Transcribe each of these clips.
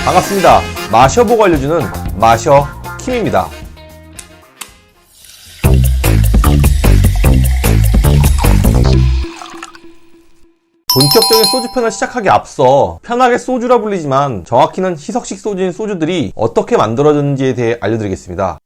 반갑습니다. 마셔보고 알려주는 마셔 킴입니다. 본격적인 소주편을 시작하기 앞서 편하게 소주라 불리지만 정확히는 희석식 소주인 소주들이 어떻게 만들어졌는지에 대해 알려드리겠습니다.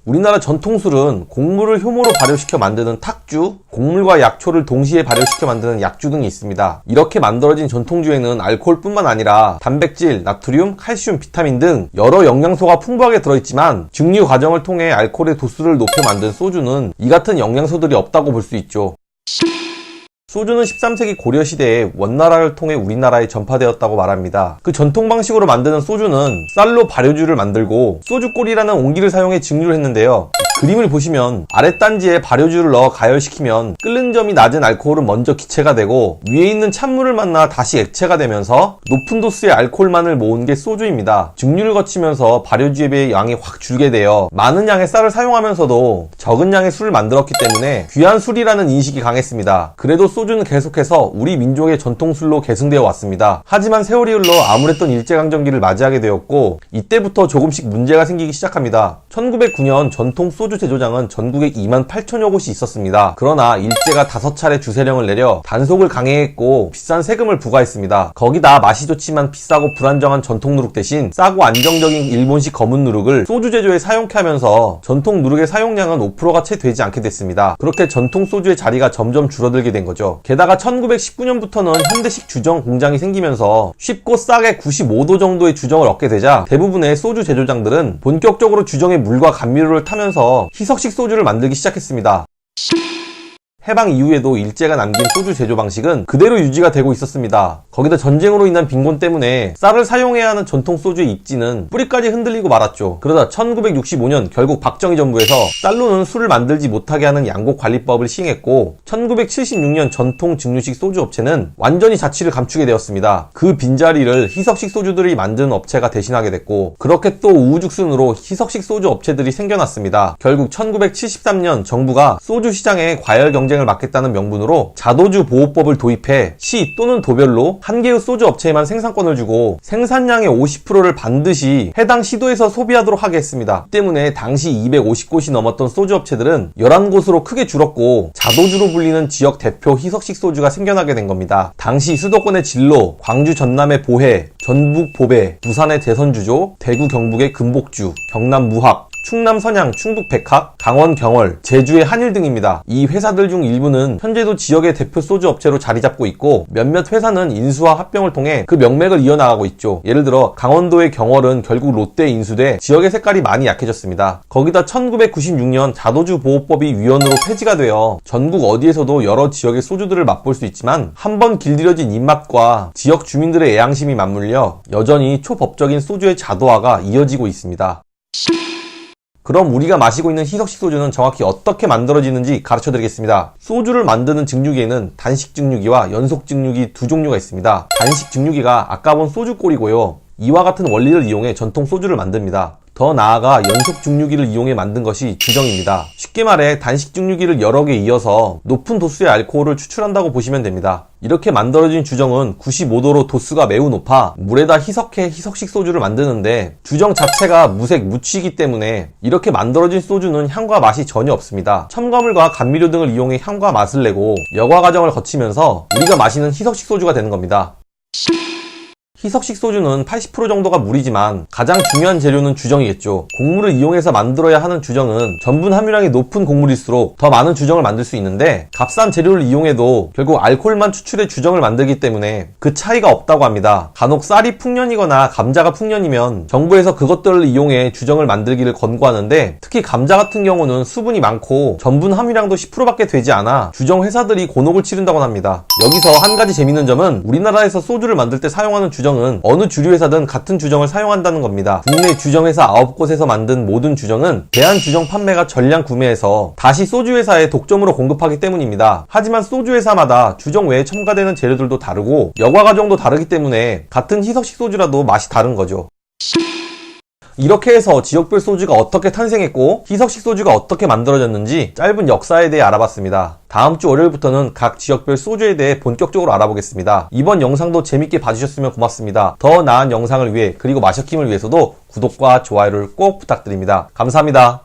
우리나라 전통술은 곡물을 효모로 발효시켜 만드는 탁주, 곡물과 약초를 동시에 발효시켜 만드는 약주 등이 있습니다. 이렇게 만들어진 전통주에는 알코올뿐만 아니라 단백질, 나트륨, 칼슘, 비타민 등 여러 영양소가 풍부하게 들어있지만 증류 과정을 통해 알코올의 도수를 높여 만든 소주는 이 같은 영양소들이 없다고 볼 수 있죠. 소주는 13세기 고려시대에 원나라를 통해 우리나라에 전파되었다고 말합니다. 그 전통 방식으로 만드는 소주는 쌀로 발효주를 만들고 소주골이라는 옹기를 사용해 증류를 했는데요. 그림을 보시면 아랫단지에 발효주를 넣어 가열시키면 끓는 점이 낮은 알코올은 먼저 기체가 되고 위에 있는 찬물을 만나 다시 액체가 되면서 높은 도수의 알코올만을 모은 게 소주입니다. 증류를 거치면서 발효주에 비해 양이 확 줄게 되어 많은 양의 쌀을 사용하면서도 적은 양의 술을 만들었기 때문에 귀한 술이라는 인식이 강했습니다. 그래도 소주는 계속해서 우리 민족의 전통술로 계승되어 왔습니다. 하지만 세월이 흘러 암울했던 일제강점기를 맞이하게 되었고 이때부터 조금씩 문제가 생기기 시작합니다. 1909년 전통 소주 제조장은 전국에 28,000여 곳이 있었습니다. 그러나 일제가 5차례 주세령을 내려 단속을 강행했고 비싼 세금을 부과했습니다. 거기다 맛이 좋지만 비싸고 불안정한 전통 누룩 대신 싸고 안정적인 일본식 검은 누룩을 소주 제조에 사용케 하면서 전통 누룩의 사용량은 5%가 채 되지 않게 됐습니다. 그렇게 전통 소주의 자리가 점점 줄어들게 된 거죠. 게다가 1919년부터는 현대식 주정 공장이 생기면서 쉽고 싸게 95도 정도의 주정을 얻게 되자 대부분의 소주 제조장들은 본격적으로 주정의 물과 감미료를 타면서 희석식 소주를 만들기 시작했습니다. 해방 이후에도 일제가 남긴 소주 제조 방식은 그대로 유지가 되고 있었습니다. 거기다 전쟁으로 인한 빈곤 때문에 쌀을 사용해야 하는 전통 소주의 입지는 뿌리까지 흔들리고 말았죠. 그러다 1965년 결국 박정희 정부에서 쌀로는 술을 만들지 못하게 하는 양곡관리법을 시행했고 1976년 전통 증류식 소주 업체는 완전히 자취를 감추게 되었습니다. 그 빈자리를 희석식 소주들이 만드는 업체가 대신하게 됐고 그렇게 또 우후죽순으로 희석식 소주 업체들이 생겨났습니다. 결국 1973년 정부가 소주 시장의 과열 경쟁을 막겠다는 명분으로 자도주 보호법을 도입해 시 또는 도별로 한 개의 소주 업체에만 생산권을 주고 생산량의 50%를 반드시 해당 시도에서 소비하도록 하게 했습니다. 이 때문에 당시 250곳이 넘었던 소주 업체들은 11곳으로 크게 줄었고 자도주로 불리는 지역 대표 희석식 소주가 생겨나게 된 겁니다. 당시 수도권의 진로, 광주 전남의 보혜, 전북 보배, 부산의 대선주조, 대구 경북의 금복주, 경남 무학, 충남 선양, 충북 백학, 강원 경월, 제주의 한일 등입니다. 이 회사들 중 일부는 현재도 지역의 대표 소주 업체로 자리 잡고 있고 몇몇 회사는 인수와 합병을 통해 그 명맥을 이어나가고 있죠. 예를 들어 강원도의 경월은 결국 롯데에 인수돼 지역의 색깔이 많이 약해졌습니다. 거기다 1996년 자도주 보호법이 위헌으로 폐지가 되어 전국 어디에서도 여러 지역의 소주들을 맛볼 수 있지만 한번 길들여진 입맛과 지역 주민들의 애양심이 맞물려 여전히 초법적인 소주의 자도화가 이어지고 있습니다. 그럼 우리가 마시고 있는 희석식 소주는 정확히 어떻게 만들어지는지 가르쳐 드리겠습니다. 소주를 만드는 증류기에는 단식 증류기와 연속 증류기 두 종류가 있습니다. 단식 증류기가 아까 본 소주골이고요. 이와 같은 원리를 이용해 전통 소주를 만듭니다. 더 나아가 연속 증류기를 이용해 만든 것이 주정입니다. 쉽게 말해 단식 증류기를 여러 개 이어서 높은 도수의 알코올을 추출한다고 보시면 됩니다. 이렇게 만들어진 주정은 95도로 도수가 매우 높아 물에다 희석해 희석식 소주를 만드는데 주정 자체가 무색 무취이기 때문에 이렇게 만들어진 소주는 향과 맛이 전혀 없습니다. 첨가물과 감미료 등을 이용해 향과 맛을 내고 여과 과정을 거치면서 우리가 마시는 희석식 소주가 되는 겁니다. 희석식 소주는 80% 정도가 물이지만 가장 중요한 재료는 주정이겠죠. 곡물을 이용해서 만들어야 하는 주정은 전분 함유량이 높은 곡물일수록 더 많은 주정을 만들 수 있는데 값싼 재료를 이용해도 결국 알코올만 추출해 주정을 만들기 때문에 그 차이가 없다고 합니다. 간혹 쌀이 풍년이거나 감자가 풍년이면 정부에서 그것들을 이용해 주정을 만들기를 권고하는데 특히 감자 같은 경우는 수분이 많고 전분 함유량도 10%밖에 되지 않아 주정 회사들이 곤혹을 치른다고 합니다. 여기서 한 가지 재밌는 점은 우리나라에서 소주를 만들 때 사용하는 주정은 어느 주류회사든 같은 주정을 사용한다는 겁니다. 국내 주정회사 9곳에서 만든 모든 주정은 대한주정 판매가 전량 구매해서 다시 소주회사에 독점으로 공급하기 때문입니다. 하지만 소주회사마다 주정 외에 첨가되는 재료들도 다르고 여과 과정도 다르기 때문에 같은 희석식 소주라도 맛이 다른 거죠. 이렇게 해서 지역별 소주가 어떻게 탄생했고 희석식 소주가 어떻게 만들어졌는지 짧은 역사에 대해 알아봤습니다. 다음 주 월요일부터는 각 지역별 소주에 대해 본격적으로 알아보겠습니다. 이번 영상도 재밌게 봐주셨으면 고맙습니다. 더 나은 영상을 위해 그리고 마셔킴을 위해서도 구독과 좋아요를 꼭 부탁드립니다. 감사합니다.